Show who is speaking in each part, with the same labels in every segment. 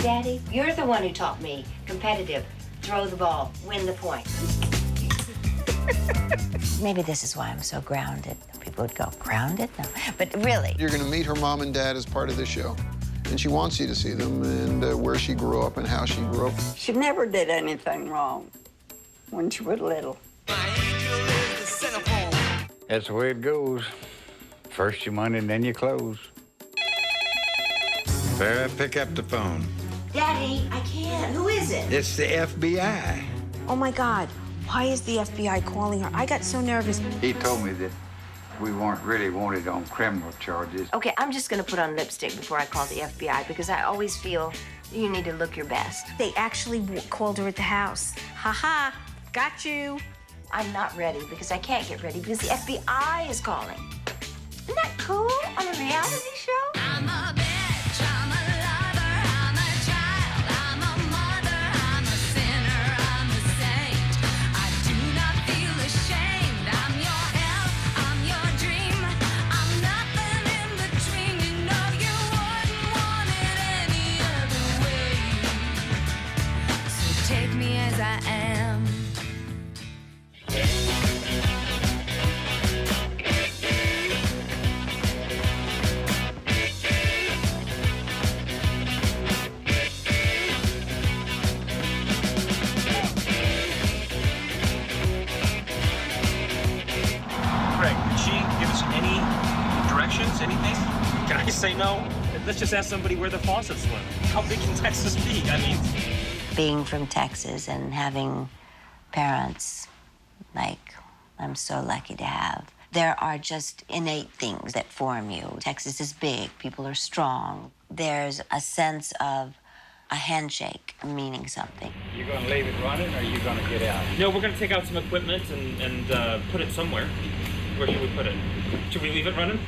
Speaker 1: Daddy, you're the one who taught me competitive. Throw the ball, win the point. Maybe this is why I'm so grounded. People would go, grounded? No, but really.
Speaker 2: You're gonna meet her mom and dad as part of this show. And she wants you to see them and where she grew up and how she grew up.
Speaker 3: She never did anything wrong when she was little.
Speaker 4: That's the way it goes. First your money and then your clothes. Sarah, pick up the phone.
Speaker 1: Daddy, I can't. Who is it?
Speaker 4: It's the FBI.
Speaker 5: Oh, my God. Why is the FBI calling her? I got so nervous.
Speaker 4: He told me that we weren't really wanted on criminal charges.
Speaker 1: Okay, I'm just gonna put on lipstick before I call the FBI because I always feel you need to look your best.
Speaker 5: They actually called her at the house. Ha-ha, got you.
Speaker 1: I'm not ready because I can't get ready because the FBI is calling. Isn't that cool on a reality show?
Speaker 6: I'm a bitch, I'm a lover, I'm a child, I'm a mother, I'm a sinner, I'm a saint. I do not feel ashamed. I'm your hell, I'm your dream. I'm nothing in between. You know you wouldn't want it any other way. So take me as I am.
Speaker 7: Craig, did she give us any directions, anything? Can I say no? Let's just ask somebody where the faucets live. How big can Texas be? I mean...
Speaker 1: Being from Texas and having parents like I'm so lucky to have, there are just innate things that form you. Texas is big, people are strong. There's a sense of a handshake meaning something.
Speaker 4: You gonna leave it running or you gonna get out?
Speaker 7: No, we're gonna take out some equipment and put it somewhere. Where should we put it? Should we leave it running?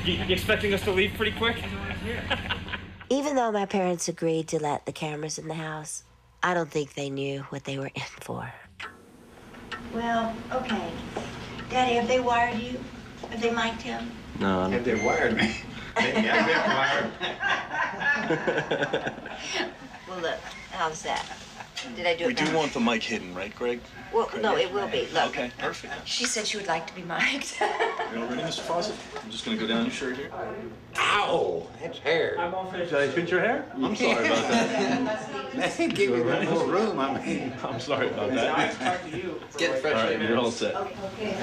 Speaker 7: You expecting us to leave pretty quick?
Speaker 1: Even though my parents agreed to let the cameras in the house, I don't think they knew what they were in for. Well, okay. Daddy, have they wired you? Have they mic'd him?
Speaker 7: No.
Speaker 4: Have they wired me? Maybe I've been wired.
Speaker 1: Well, look, how's that? Did I do it
Speaker 8: We do
Speaker 1: better?
Speaker 8: want the mic hidden, right, Greg?
Speaker 1: Well, no, it will be. Look.
Speaker 8: Okay, perfect.
Speaker 1: She said she would like to be mic'd.
Speaker 8: You all ready, Mr. Fawcett? I'm just gonna go down your shirt here.
Speaker 4: Ow! That's hair.
Speaker 7: I'm all finished. Did I pinch your hair?
Speaker 8: I'm sorry about that.
Speaker 4: They give you that more room, I mean.
Speaker 8: I'm sorry about that.
Speaker 7: Talk to you.
Speaker 8: Get fresh. All right, you're all set.
Speaker 4: Am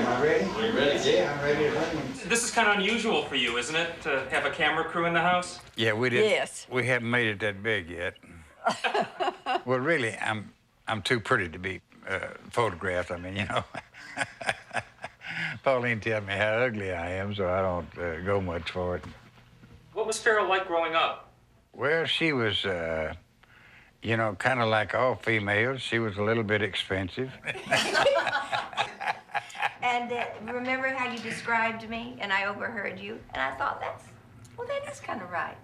Speaker 4: I ready?
Speaker 8: Are you ready?
Speaker 4: Yeah, I'm ready to run.
Speaker 7: This is kind of unusual for you, isn't it? To have a camera crew in the house?
Speaker 4: Yeah, we did.
Speaker 3: Yes.
Speaker 4: We haven't made it that big yet. Well, really, I'm too pretty to be photographed. I mean, you know. Pauline tell me how ugly I am, so I don't go much for it.
Speaker 7: What was Farrah like growing up?
Speaker 4: Well, she was, you know, kind of like all females. She was a little bit expensive.
Speaker 1: And remember how you described me and I overheard you? And I thought, that is kind of right.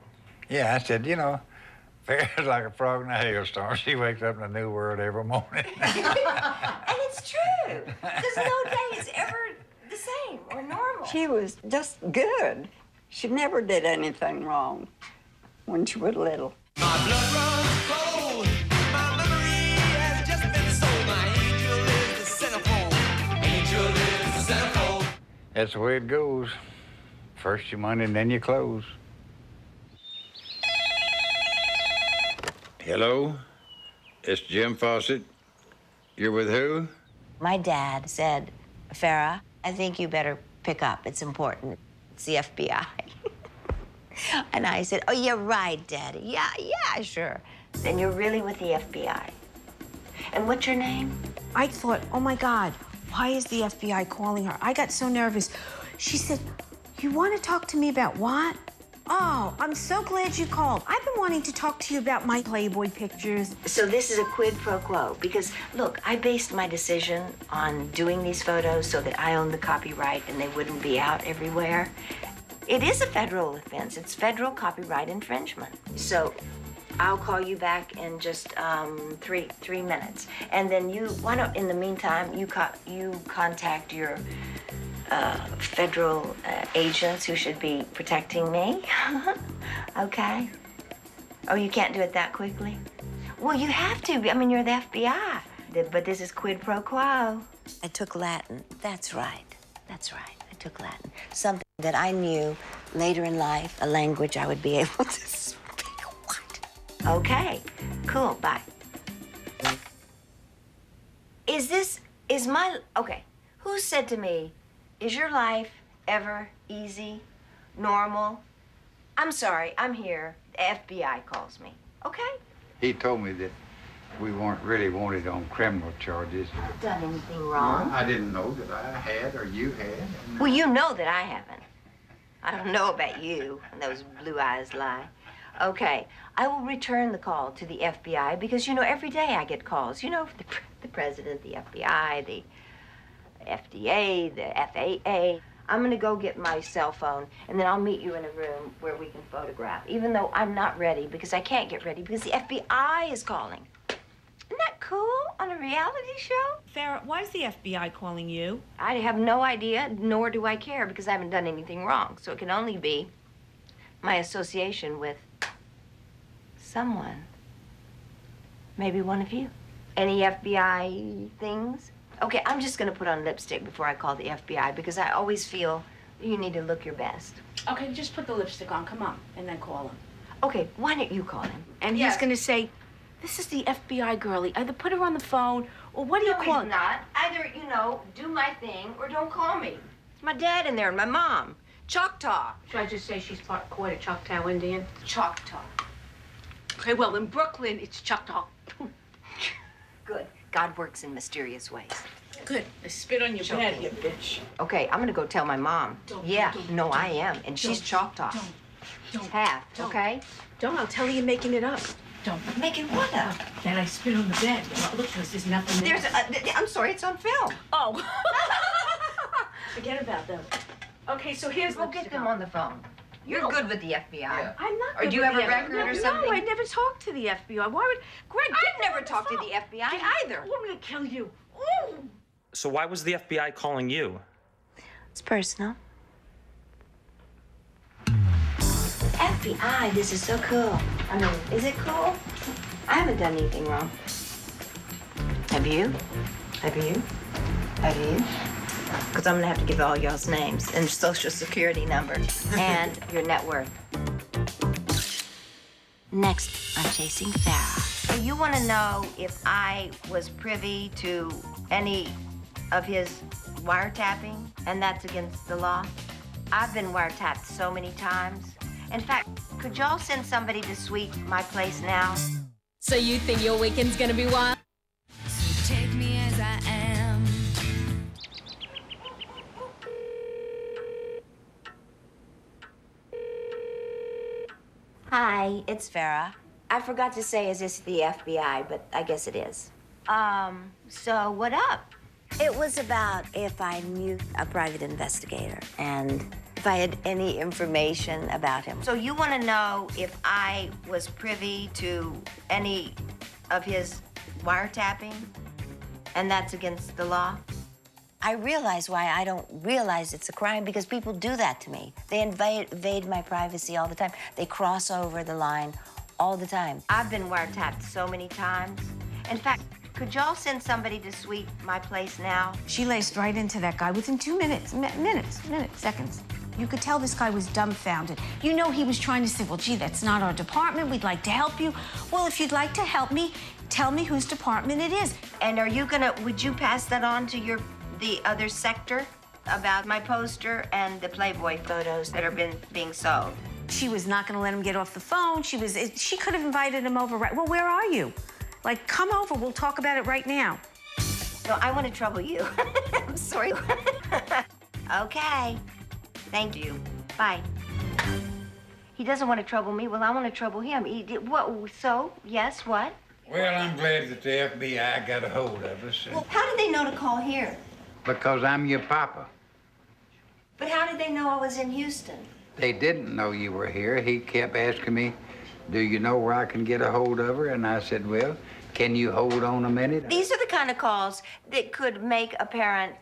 Speaker 4: Yeah, I said, you know, Farrah's like a frog in a hailstorm. She wakes up in a new world every morning.
Speaker 1: And it's true. There's no day is ever the same or normal.
Speaker 3: She was just good. She never did anything wrong when she was little.
Speaker 6: My blood runs cold. My memory has just been sold. My angel is the centerfold. Angel is the centerfold.
Speaker 4: That's the way it goes. First your money and then your clothes. Hello? It's Jim Fawcett. You're with who?
Speaker 1: My dad said, Farrah, I think you better pick up. It's important. It's the FBI. And I said, oh, you're right, Daddy. Yeah, sure. Then you're really with the FBI. And what's your name?
Speaker 5: I thought, oh, my God, why is the FBI calling her? I got so nervous. She said, you want to talk to me about what? Oh, I'm so glad you called. I've been wanting to talk to you about my Playboy pictures.
Speaker 1: So this is a quid pro quo, because, look, I based my decision on doing these photos so that I owned the copyright and they wouldn't be out everywhere. It is a federal offense. It's federal copyright infringement. So I'll call you back in just 3 minutes. And then why don't, in the meantime, you contact your federal agents who should be protecting me. Okay? Oh, you can't do it that quickly? Well, you have to. I mean, you're the FBI. But this is quid pro quo. I took Latin. That's right. That's right. I took Latin. Something that I knew later in life, a language I would be able to speak. What? Okay. Cool. Bye. Okay. Who said to me, is your life ever easy, normal? I'm sorry. I'm here. The FBI calls me. Okay?
Speaker 4: He told me that we weren't really wanted on criminal charges.
Speaker 1: I've done anything wrong.
Speaker 4: I didn't know that I had or you had.
Speaker 1: Well, you know that I haven't. I don't know about you, and those blue eyes lie. Okay, I will return the call to the FBI because, you know, every day I get calls. You know, the president, the FBI, the FDA, the FAA. I'm gonna go get my cell phone, and then I'll meet you in a room where we can photograph, even though I'm not ready because I can't get ready because the FBI is calling. Isn't that cool on a reality show?
Speaker 5: Farrah, why is the FBI calling you?
Speaker 1: I have no idea, nor do I care because I haven't done anything wrong. So it can only be my association with someone. Maybe one of you. Any FBI things? Okay, I'm just gonna put on lipstick before I call the FBI because I always feel you need to look your best.
Speaker 5: Okay, just put the lipstick on, come on, and then call him.
Speaker 1: Okay, why don't you call him?
Speaker 5: And he's gonna say, this is the FBI girlie. Either put her on the phone, or what do you
Speaker 1: No,
Speaker 5: call
Speaker 1: he's not. Either, you know, do my thing or don't call me. It's my dad in there and my mom. Choctaw.
Speaker 5: Should I just say she's quarter Choctaw Indian?
Speaker 1: Choctaw.
Speaker 5: Okay, well, in Brooklyn, it's Choctaw.
Speaker 1: Good. God works in mysterious ways.
Speaker 5: Good. I spit on your bed, you bitch.
Speaker 1: Okay, I'm gonna go tell my mom. Yeah, no, I am. And she's Choctaw.
Speaker 5: Don't.
Speaker 1: Half, okay?
Speaker 5: Don't. I'll tell her you're making it up. Don't.
Speaker 1: Making what up?
Speaker 5: That I spit on the bed. Look, there's nothing there.
Speaker 1: I'm sorry, it's on film.
Speaker 5: Oh. Forget about them. Okay, so here's
Speaker 1: Go get them on the phone. You're good with the FBI.
Speaker 5: I'm not.
Speaker 1: Or
Speaker 5: good
Speaker 1: do you
Speaker 5: with
Speaker 1: have a
Speaker 5: the
Speaker 1: record
Speaker 5: FBI.
Speaker 1: or something?
Speaker 5: No, I never talked to the FBI. Why would Greg?
Speaker 1: I've never talked to the FBI either.
Speaker 5: I'm gonna kill you. Ooh.
Speaker 7: So why was the FBI calling you?
Speaker 1: It's personal. FBI, this is so cool. I mean, is it cool? I haven't done anything wrong. Have you? Have you? Have you? Because I'm gonna have to give all y'all's names and social security number and your net worth. Next on Chasing Farrah. You want to know if I was privy to any of his wiretapping, and that's against the law? I've been wiretapped so many times. In fact, could y'all send somebody to sweep my place now?
Speaker 6: So you think your weekend's gonna be wild? So take me as I am.
Speaker 1: Hi, it's Farrah. I forgot to say, is this the FBI, but I guess it is. So what up? It was about if I knew a private investigator and if I had any information about him. So you want to know if I was privy to any of his wiretapping, and that's against the law? I realize why I don't realize it's a crime, because people do that to me. They invade my privacy all the time. They cross over the line all the time. I've been wiretapped so many times. In fact, could y'all send somebody to sweep my place now?
Speaker 5: She laced right into that guy within 2 minutes. Seconds. You could tell this guy was dumbfounded. You know he was trying to say, well, gee, that's not our department. We'd like to help you. Well, if you'd like to help me, tell me whose department it is.
Speaker 1: And would you pass that on to the other sector about my poster and the Playboy photos that are being sold?
Speaker 5: She was not gonna let him get off the phone. She could have invited him over right. Well, where are you? Like, come over, we'll talk about it right now.
Speaker 1: No, I want to trouble you. I'm sorry. Okay. Thank you. Bye. He doesn't want to trouble me. Well, I want to trouble him. Yes, what?
Speaker 4: Well, I'm glad that the FBI got a hold of us.
Speaker 1: Well, how did they know to call here?
Speaker 4: Because I'm your papa.
Speaker 1: But how did they know I was in Houston?
Speaker 4: They didn't know you were here. He kept asking me, do you know where I can get a hold of her? And I said, well, can you hold on a minute?
Speaker 1: These are the kind of calls that could make a parent,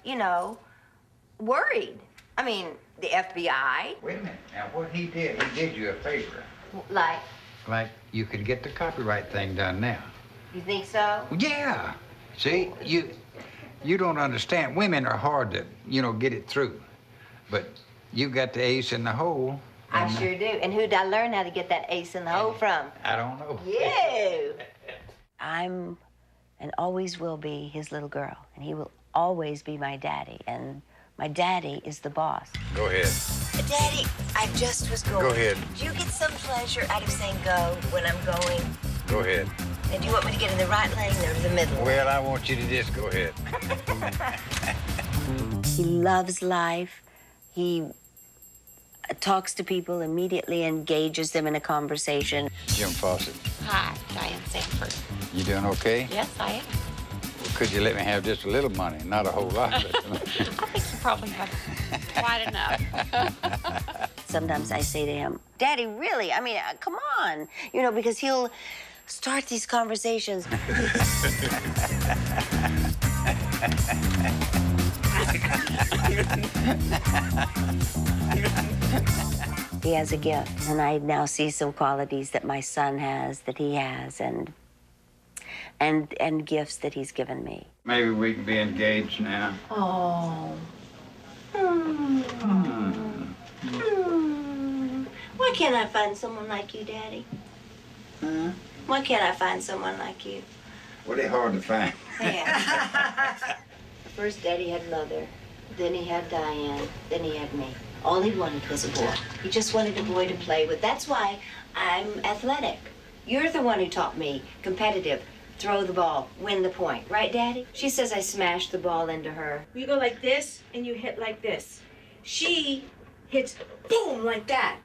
Speaker 1: worried. I mean, the FBI.
Speaker 4: Wait a minute. Now, what he did you a favor.
Speaker 1: Like,
Speaker 4: like you could get the copyright thing done now.
Speaker 1: You think so?
Speaker 4: Yeah. See, you don't understand. Women are hard to, get it through. But you got the ace in the hole.
Speaker 1: I sure do. And who'd I learn how to get that ace in the hole from?
Speaker 4: I don't know.
Speaker 1: You. I'm and always will be his little girl, and he will always be my daddy, and my daddy is the boss.
Speaker 4: Go ahead.
Speaker 1: Daddy, I just was going.
Speaker 4: Go ahead.
Speaker 1: Do you get some pleasure out of saying go when I'm going?
Speaker 4: Go ahead.
Speaker 1: And do you want me to get in the right lane or the middle?
Speaker 4: Well, I want you to just go ahead.
Speaker 1: He loves life. He talks to people, immediately engages them in a conversation.
Speaker 4: Jim Fawcett,
Speaker 9: Hi, Diane Sanford.
Speaker 4: you doing okay?
Speaker 9: Yes, I am.
Speaker 4: Could you let me have just a little money, not a whole lot?
Speaker 9: I think you probably have quite enough.
Speaker 1: Sometimes I say to him, Daddy, really? I mean, come on. Because he'll start these conversations. He has a gift, and I now see some qualities that my son has, that he has, and gifts that he's given me.
Speaker 4: Maybe we can be engaged now.
Speaker 1: Oh. Why can't I find someone like you, Daddy?
Speaker 4: Huh?
Speaker 1: Why can't I find someone like you?
Speaker 4: Well, they're hard to find.
Speaker 1: Yeah. First, Daddy had Mother. Then he had Diane. Then he had me. All he wanted was a boy. He just wanted a boy to play with. That's why I'm athletic. You're the one who taught me competitive. Throw the ball, win the point. Right, Daddy? She says I smashed the ball into her.
Speaker 5: You go like this, and you hit like this. She hits boom like that.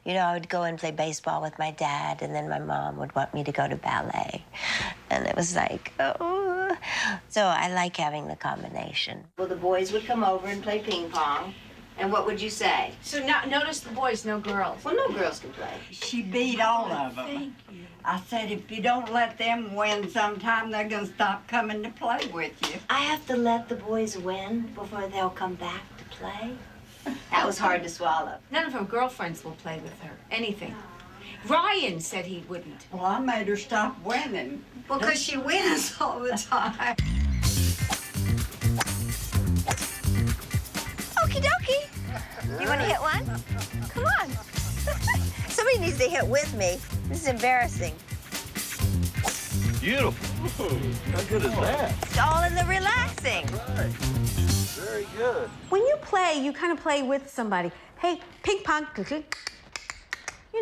Speaker 1: I would go and play baseball with my dad, and then my mom would want me to go to ballet. And it was like, oh. So I like having the combination. Well, the boys would come over and play ping pong. And what would you say?
Speaker 5: So now, notice the boys, no girls.
Speaker 1: Well, no girls can play.
Speaker 3: She beat all of them.
Speaker 5: Thank you.
Speaker 3: I said, if you don't let them win sometime, they're going to stop coming to play with you.
Speaker 1: I have to let the boys win before they'll come back to play. That was hard to swallow.
Speaker 5: None of her girlfriends will play with her. Anything. Ryan said he wouldn't.
Speaker 3: Well, I made her stop winning because she wins all the time.
Speaker 1: Okie dokie. You want to hit one? Come on. Somebody needs to hit with me. This is embarrassing.
Speaker 8: Beautiful. How good is that?
Speaker 1: It's all in the relaxing.
Speaker 8: Very good.
Speaker 5: When you play, you kind of play with somebody. Hey, ping pong.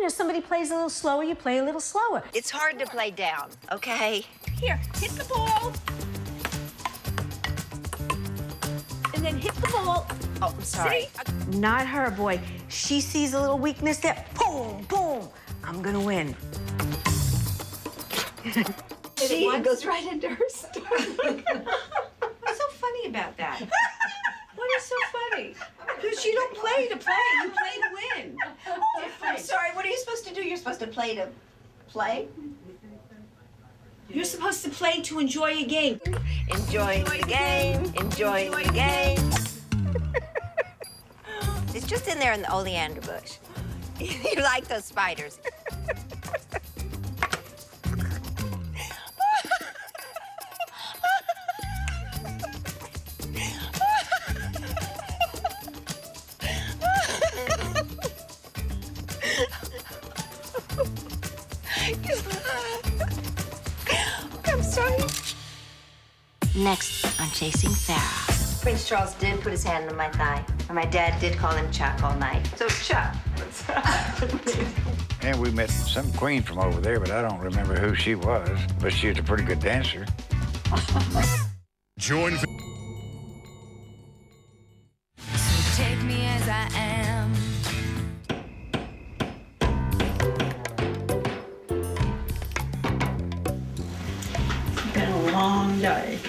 Speaker 5: Somebody plays a little slower, you play a little slower.
Speaker 1: It's hard to play down, okay?
Speaker 5: Here, hit the ball. And then hit the ball.
Speaker 1: Oh, I'm sorry.
Speaker 5: See? Not her, boy. She sees a little weakness there. Boom, boom. I'm gonna win.
Speaker 1: See, it goes right into her stomach.
Speaker 5: What's so funny about that? What is so funny? Because you don't play to play, you play to win.
Speaker 1: I'm sorry, what are you supposed to do? You're supposed to play to play?
Speaker 5: You're supposed to play to enjoy a game.
Speaker 1: Enjoying the game, enjoying the game. It's just in there in the oleander bush. You like those spiders. I'm sorry. Next on Chasing Sarah. Prince Charles did put his hand on my thigh, and my dad did call him Chuck all night. So, Chuck, what's happening?
Speaker 4: And we met some queen from over there, but I don't remember who she was. But she was a pretty good dancer.
Speaker 10: Join.
Speaker 6: So take me as I am.
Speaker 3: It's been a long day.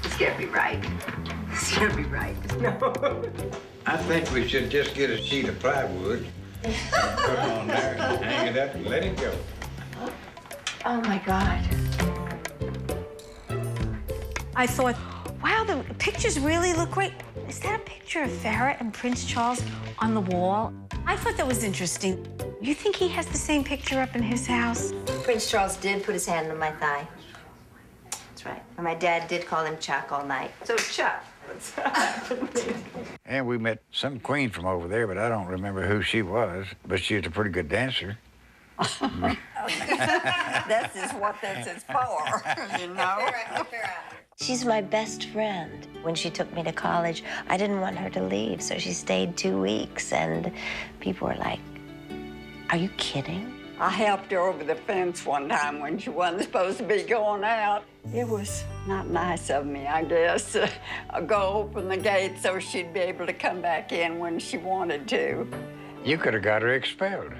Speaker 1: It's gonna be right. It's gonna be right. No.
Speaker 4: I think we should just get a sheet of plywood, put it on there, and hang it up and let it go.
Speaker 1: Oh my God.
Speaker 5: I thought, Wow, the pictures really look great. Is that a picture of Farrah and Prince Charles on the wall? I thought that was interesting. You think he has the same picture up in his house?
Speaker 1: Prince Charles did put his hand on my thigh. That's right. And my dad did call him Chuck all night. So, Chuck.
Speaker 4: And we met some queen from over there, but I don't remember who she was. But she was a pretty good dancer.
Speaker 3: This is what this is for, you know?
Speaker 1: She's my best friend. When she took me to college, I didn't want her to leave, so she stayed 2 weeks, and people were like, "Are you kidding?"
Speaker 3: I helped her over the fence one time when she wasn't supposed to be going out. It was not nice of me, I guess. Go open the gate so she'd be able to come back in when she wanted to.
Speaker 4: You could have got her expelled.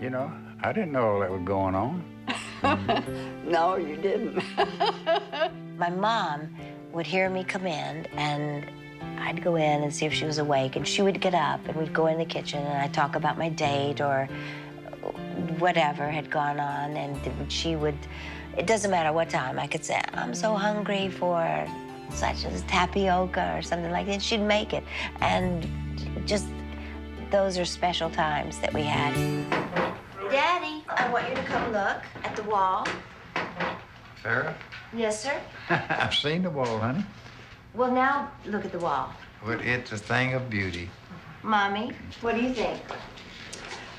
Speaker 4: You know, I didn't know all that was going on.
Speaker 3: No, you didn't.
Speaker 1: My mom would hear me come in, and I'd go in and see if she was awake, and she would get up, and we'd go in the kitchen, and I'd talk about my date or whatever had gone on, and she would, it doesn't matter what time, I could say, "I'm so hungry for such as tapioca or something like that," and she'd make it. And just, those are special times that we had. Daddy, I want you to come look at the wall.
Speaker 4: Farrah?
Speaker 1: Yes, sir?
Speaker 4: I've seen the wall, honey.
Speaker 1: Well, now look at the wall.
Speaker 4: Well, it's a thing of beauty.
Speaker 1: Mommy, what do you think?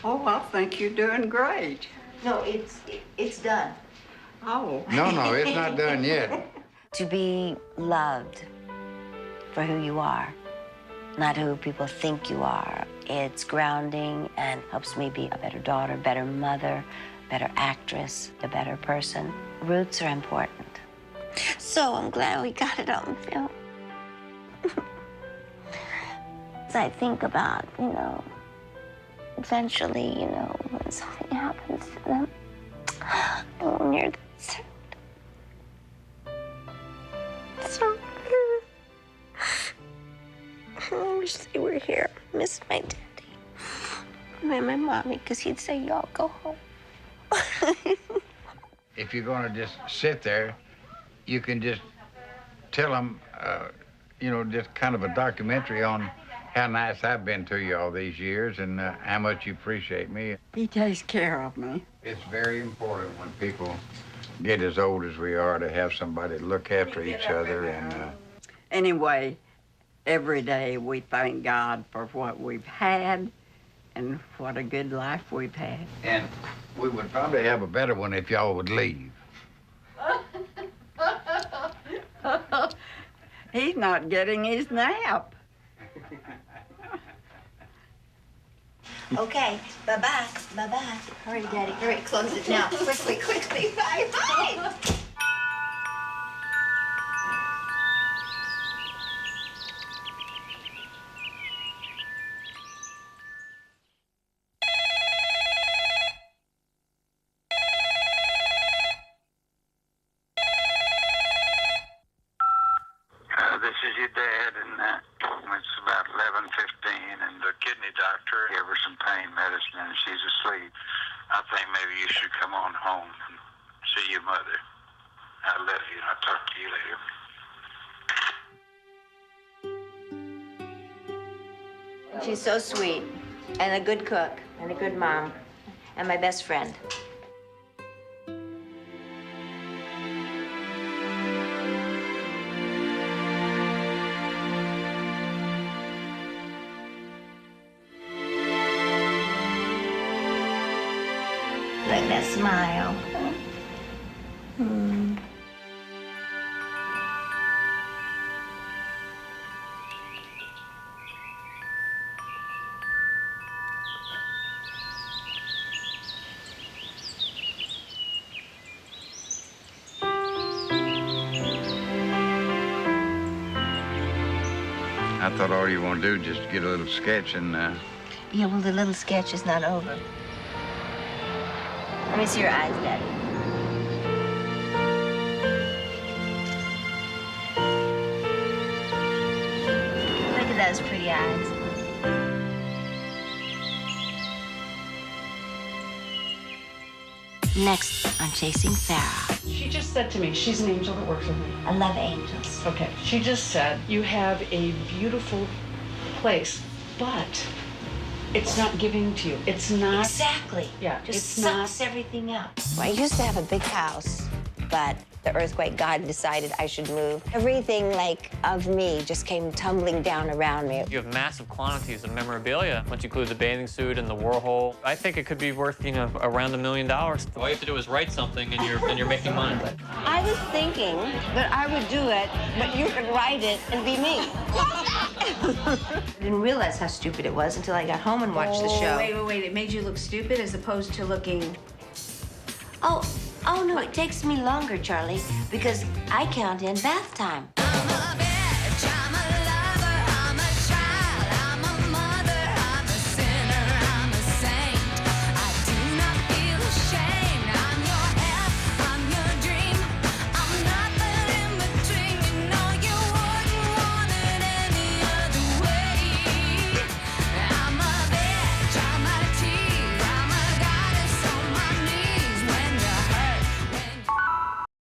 Speaker 3: Oh, I think you're doing great.
Speaker 1: No, it's done.
Speaker 3: Oh.
Speaker 4: No, it's not done yet.
Speaker 1: To be loved for who you are, not who people think you are. It's grounding and helps me be a better daughter, better mother, better actress, a better person. Roots are important. So I'm glad we got it on film. As I think about, eventually, when something happens to them, and when you're concerned. So I wish they were here. I miss my daddy. And my mommy, because he'd say, "Y'all go home."
Speaker 4: If you're going to just sit there, you can just tell them, just kind of a documentary on how nice I've been to you all these years and how much you appreciate me.
Speaker 3: He takes care of me.
Speaker 4: It's very important when people get as old as we are to have somebody to look after each other. And
Speaker 3: Anyway, every day we thank God for what we've had and what a good life we've had.
Speaker 4: And we would probably have a better one if y'all would leave.
Speaker 3: He's not getting his nap.
Speaker 1: Okay, bye-bye, bye-bye. Hurry, Daddy, hurry, close it now. Quickly, quickly, bye-bye.
Speaker 10: This is your dad, and it's about 11:15, and the kidney doctor gave her some pain medicine, and she's asleep. I think maybe you should come on home and see your mother. I love you, and I'll talk to you later.
Speaker 1: She's so sweet, and a good cook, and a good mom, and my best friend. Look at that smile.
Speaker 4: I thought all you want to do is just get a little sketch and
Speaker 1: Yeah, well, the little sketch is not over. Let me see your eyes, Daddy. Look at those pretty eyes. Next on Chasing Farrah.
Speaker 11: She just said to me, she's an angel that works with me.
Speaker 1: I love angels.
Speaker 11: Okay, she just said, you have a beautiful place, but it's not giving to you. It's not.
Speaker 1: Exactly.
Speaker 11: Yeah,
Speaker 1: Just
Speaker 11: it's not.
Speaker 1: sucks everything up.
Speaker 12: I used to have a big house, but the earthquake god decided I should move. Everything, like, of me just came tumbling down around me.
Speaker 13: You have massive quantities of memorabilia, once you include the bathing suit and the Warhol. I think it could be worth, you know, around $1 million. All you have to do is write something and you're making money.
Speaker 12: I was thinking that I would do it, but you could write it and be me.
Speaker 1: I didn't realize how stupid it was until I got home and watched the show.
Speaker 5: Wait. It made you look stupid as opposed to looking...
Speaker 1: Oh no, it takes me longer, Charlie, because I count in bath time.